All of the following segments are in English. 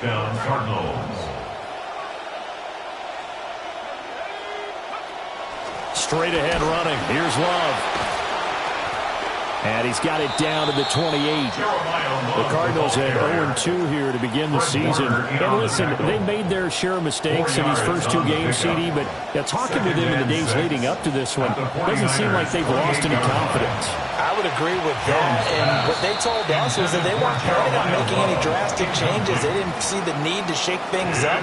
down, Cardinals. Straight ahead running. Here's Love. And he's got it down to the 28. The Cardinals had 0-2 here to begin the season. And listen, they made their share of mistakes in these first two games, CD, but talking with them in the days leading up to this one, doesn't seem like they've lost any confidence. I would agree with that. And what they told us was that they weren't planning on making any drastic changes. They didn't see the need to shake things up.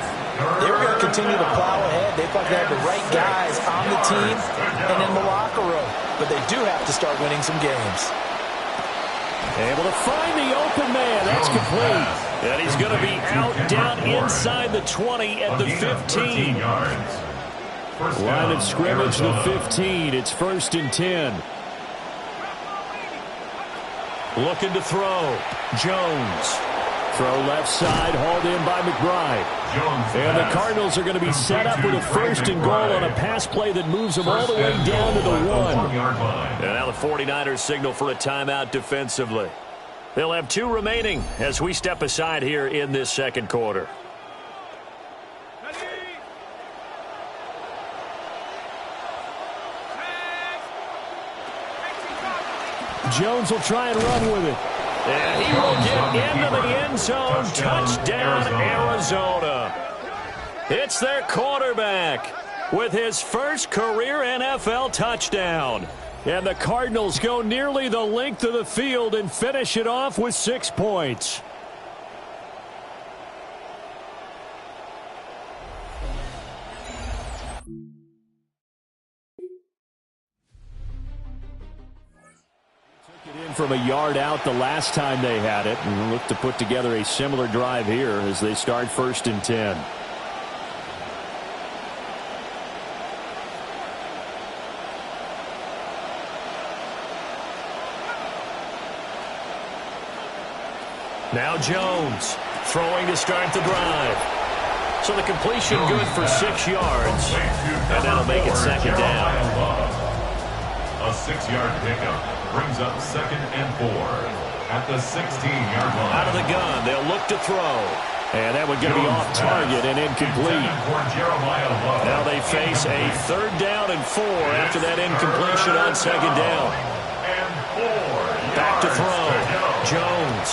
They were going to continue to plow ahead. They thought they had the right guys on the team and in the locker room. But they do have to start winning some games. Able to find the open man. That's complete. And he's going to be out down inside the 20 at the 15. Line of scrimmage, the 15. It's 1st and 10. Looking to throw. Jones. Throw left side, hauled in by McBride. And the Cardinals are going to be set up with a 1st and goal on a pass play that moves them all the way down to the 1. And now the 49ers signal for a timeout defensively. They'll have 2 remaining as we step aside here in this second quarter. Jones will try and run with it. And he will get into the end zone. Touchdown, Arizona. It's their quarterback with his first career NFL touchdown. And the Cardinals go nearly the length of the field and finish it off with 6 points. From a yard out the last time they had it, and look to put together a similar drive here as they start 1st and 10. Now Jones throwing to start the drive. So the completion good for 6 yards, and that'll make it 2nd down. A 6-yard pickup brings up 2nd and 4 at the 16-yard line. Out of the gun, they'll look to throw. And that would get me off target and incomplete. Now they face a 3rd down and 4 after that incompletion on 2nd down. Back to throw. Jones.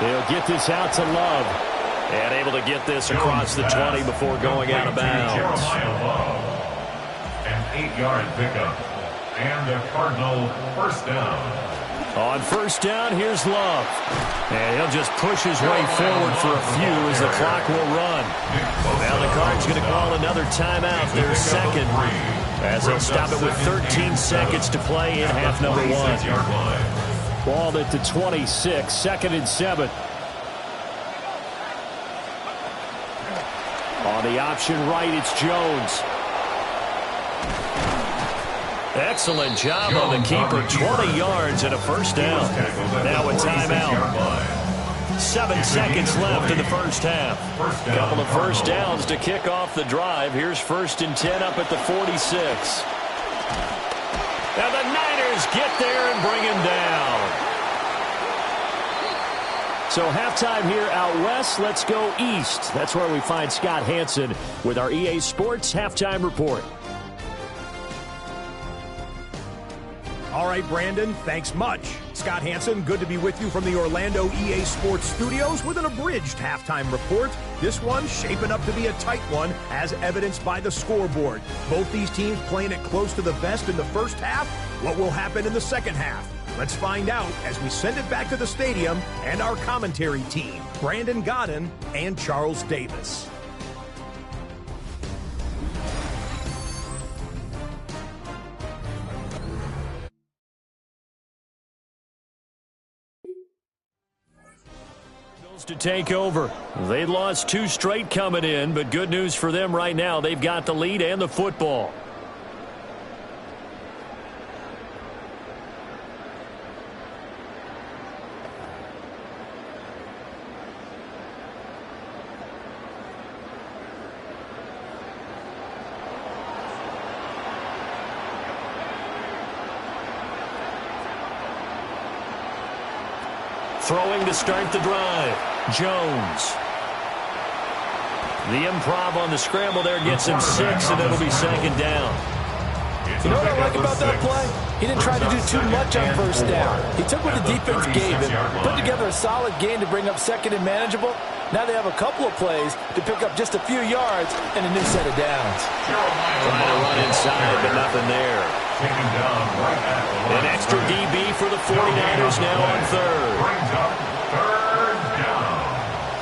They'll get this out to Love. And able to get this across the 20 before going out of bounds. An 8-yard pickup. And a Cardinal 1st down. On 1st down, here's Love. And he'll just push his way forward for a few as the clock will run. Now the Cards going to call another timeout, their 2nd. As they'll stop it with 13 seconds to play in half number 1. Ball at the 26, 2nd and 7. On the option right, it's Jones. Excellent job on the keeper. 20 yards and a 1st down. Now a timeout. 7 seconds left in the 1st half. Couple of 1st downs to kick off the drive. Here's 1st and 10 up at the 46. And the Niners get there and bring him down. So halftime here out west. Let's go east. That's where we find Scott Hansen with our EA Sports Halftime Report. All right, Brandon, thanks much. Scott Hansen, good to be with you from the Orlando EA Sports Studios with an abridged halftime report. This one shaping up to be a tight one, as evidenced by the scoreboard. Both these teams playing it close to the vest in the 1st half. What will happen in the 2nd half? Let's find out as we send it back to the stadium and our commentary team, Brandon Godden and Charles Davis. To take over. They lost 2 straight coming in, but good news for them right now. They've got the lead and the football. Throwing to start the drive. Jones. The improv on the scramble there gets him 6, and it'll be second down. You know what I like about that play? He didn't try to do too much on first down. He took what the defense gave him, put together a solid gain to bring up second and manageable. Now they have a couple of plays to pick up just a few yards and a new set of downs. Trying to run inside, but nothing there. An extra DB for the 49ers now on third.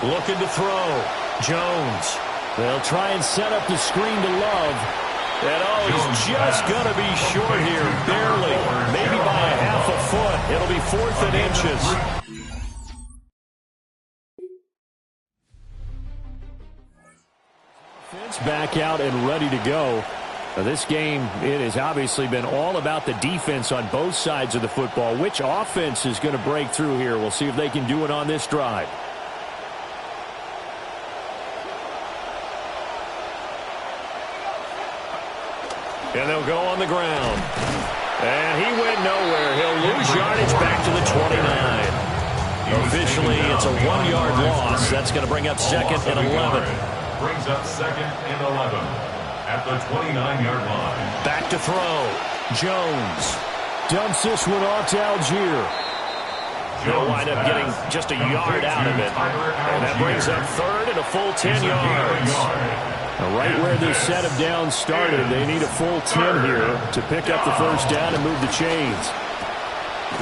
Looking to throw. Jones. They'll try and set up the screen to Love. And he's just going to be short here, barely, maybe by a half a foot. It'll be 4th and inches. Back out and ready to go. Now this game, it has obviously been all about the defense on both sides of the football. Which offense is going to break through here? We'll see if they can do it on this drive. And they'll go on the ground. And he went nowhere. He'll lose yardage back to the 29. Officially, it's a 1-yard loss. That's going to bring up 2nd and 11. Brings up 2nd and 11 at the 29-yard line. Back to throw. Jones dumps this one off to Algier. He'll wind up getting just a yard out of it. And that brings up 3rd and a full 10 yards. Right where this set of downs started, they need a full 10 here to pick up the first down and move the chains.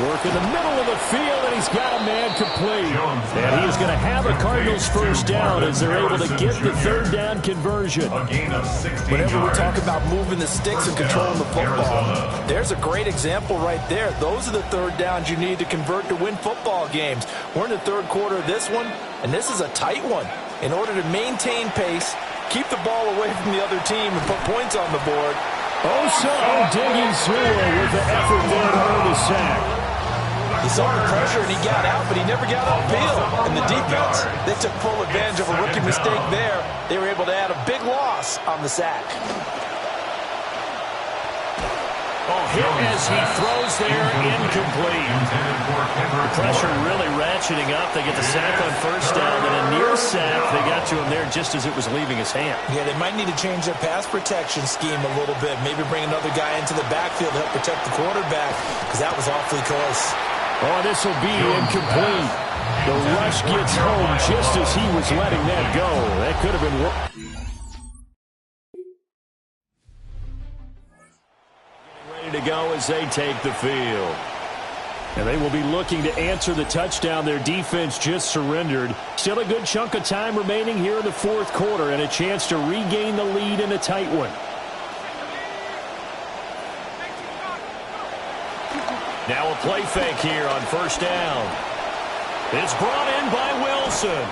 Work in the middle of the field, and he's got a man complete. And he's going to have a Cardinals first down as they're able to get the 3rd down conversion. Whenever we talk about moving the sticks and controlling the football, there's a great example right there. Those are the 3rd downs you need to convert to win football games. We're in the 3rd quarter of this one, and this is a tight one. In order to maintain pace, keep the ball away from the other team, and put points on the board. Digging through with the effort there to earn the sack. He saw the pressure and he got out, but he never got upfield. And the defense, they took full advantage of a rookie mistake there. They were able to add a big loss on the sack. Hit as he throws there, incomplete. The pressure really ratcheting up. They get the sack on first down, and a near sack. They got to him there just as it was leaving his hand. Yeah, they might need to change their pass protection scheme a little bit. Maybe bring another guy into the backfield to help protect the quarterback, because that was awfully close. This will be incomplete. The rush gets home just as he was letting that go. That could have been worse. To go as they take the field. And they will be looking to answer the touchdown their defense just surrendered. Still a good chunk of time remaining here in the 4th quarter and a chance to regain the lead in a tight one. Now a play fake here on first down. It's brought in by Wilson.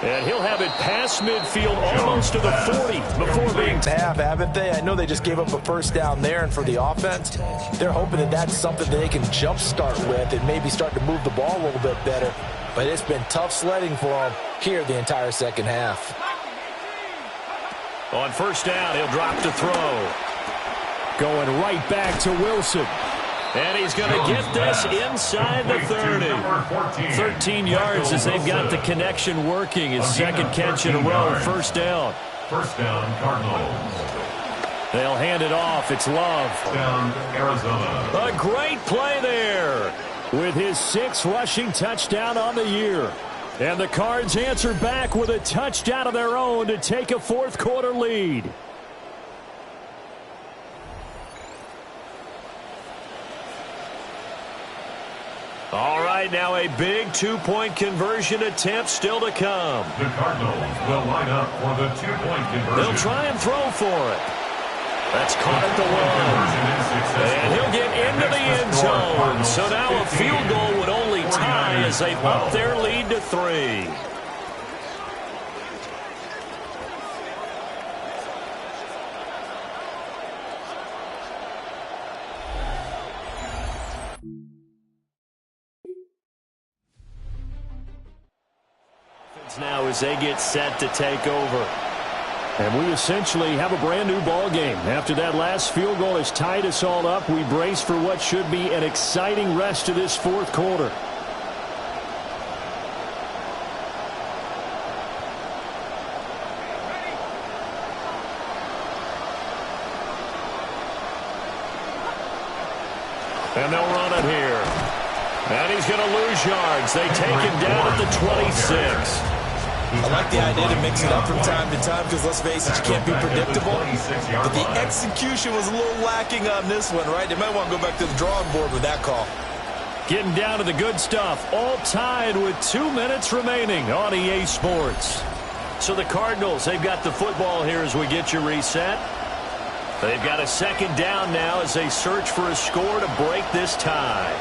And he'll have it past midfield almost to the 40 before being haven't they? I know they just gave up a first down there, and for the offense, they're hoping that that's something that they can jumpstart with and maybe start to move the ball a little bit better. But it's been tough sledding for them here the entire second half. On first down, he'll drop to throw. Going right back to Wilson. And he's going to get this inside the 30. 13 yards as they've got the connection working. His second catch in a row. First down. First down, Cardinals. They'll hand it off. It's Love. Down, Arizona. A great play there with his 6th rushing touchdown on the year. And the Cards answer back with a touchdown of their own to take a 4th quarter lead. All right, now a big 2-point conversion attempt still to come. The Cardinals will line up for the 2-point conversion. They'll try and throw for it. That's caught at the 1. And he'll get into the end zone. So now a field goal would only tie as they up their lead to 3. Now as they get set to take over. And we essentially have a brand new ball game. After that last field goal has tied us all up, we brace for what should be an exciting rest of this 4th quarter. And they'll run it here. And he's going to lose yards. They take him down at the 26. I like the idea to mix it up from time to time because, let's face it, you can't be predictable. But the execution was a little lacking on this one, right? They might want to go back to the drawing board with that call. Getting down to the good stuff. All tied with 2 minutes remaining on EA Sports. So the Cardinals, they've got the football here as we get you reset. They've got a second down now as they search for a score to break this tie.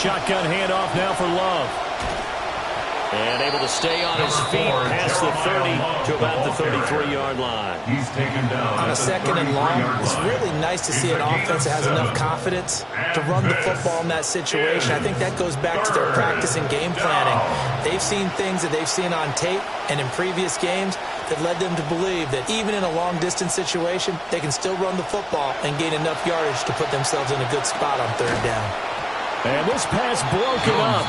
Shotgun handoff now for Love. And able to stay on his feet past the 30 to about the 33-yard line. He's taken down. On a second and long, it's really nice to see an offense that has enough confidence to run the football in that situation. I think that goes back to their practice and game planning. They've seen things that they've seen on tape and in previous games that led them to believe that even in a long-distance situation, they can still run the football and gain enough yardage to put themselves in a good spot on third down. And this pass broken up.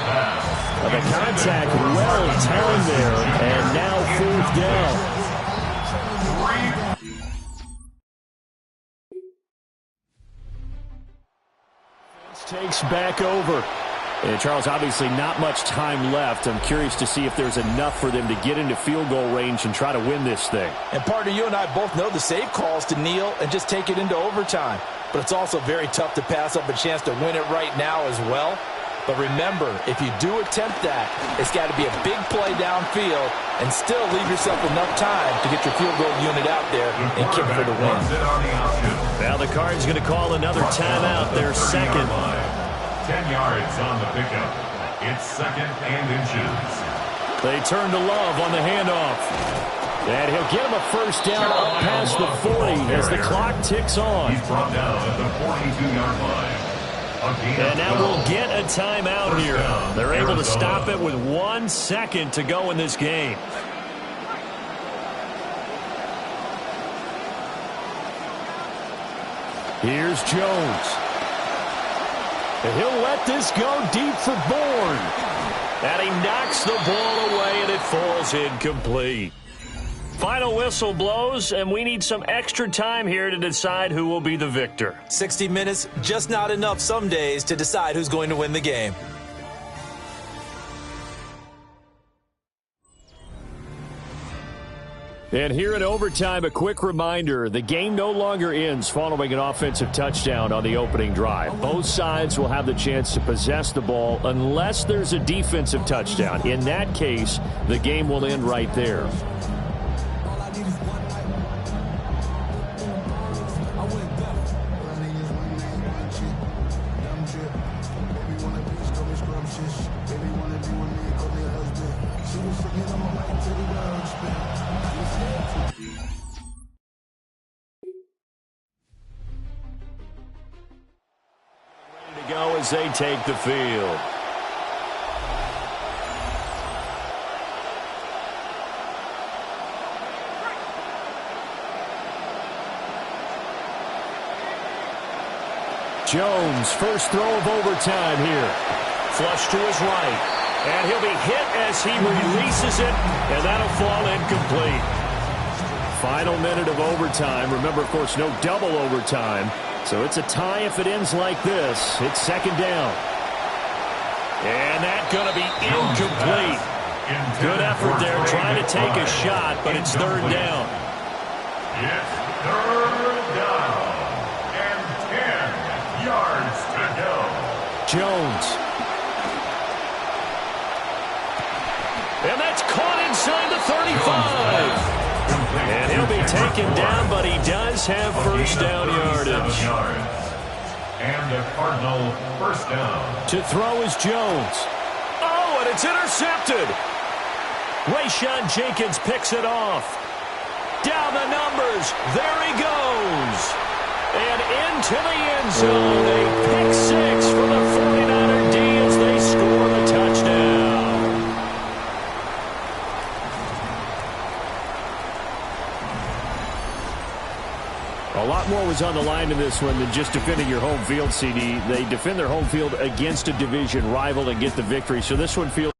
The contact well timed there, and now fourth down. Takes back over. And Charles, obviously not much time left. I'm curious to see if there's enough for them to get into field goal range and try to win this thing. And partner, you and I both know the save calls to kneel and just take it into overtime. But it's also very tough to pass up a chance to win it right now as well. But remember, if you do attempt that, it's got to be a big play downfield and still leave yourself enough time to get your field goal unit out there and kick for the win. Now the Cards going to call another timeout, their second. 10 yards on the pickup. It's second and inches. They turn to Love on the handoff. And he'll get him a first down up past the 40 as the clock ticks on. He's brought down at the 42-yard line. And now we'll get a timeout here. They're able to stop it with 1 second to go in this game. Here's Jones. And he'll let this go deep for Bourne. And he knocks the ball away, and it falls incomplete. Final whistle blows, and we need some extra time here to decide who will be the victor. 60 minutes, just not enough some days to decide who's going to win the game. And here in overtime, a quick reminder, the game no longer ends following an offensive touchdown on the opening drive. Both sides will have the chance to possess the ball unless there's a defensive touchdown. In that case, the game will end right there. As they take the field. Jones, first throw of overtime here. Flush to his right. And he'll be hit as he releases it, and that'll fall incomplete. Final minute of overtime. Remember, of course, no double overtime. So it's a tie if it ends like this. It's second down. And that's going to be incomplete. Good effort there trying to take a shot, but it's third down. It's third down. And 10 yards to go. Jones. And that's caught inside the 35. And he'll be taken down, but he does have first down yardage. And a Cardinal first down. To throw is Jones. Oh, and it's intercepted. Rayshon Jenkins picks it off. Down the numbers. There he goes. And into the end zone. A pick six for the 49er D as they score the touchdown. A lot more was on the line in this one than just defending your home field, CD. They defend their home field against a division rival and get the victory. So this one feels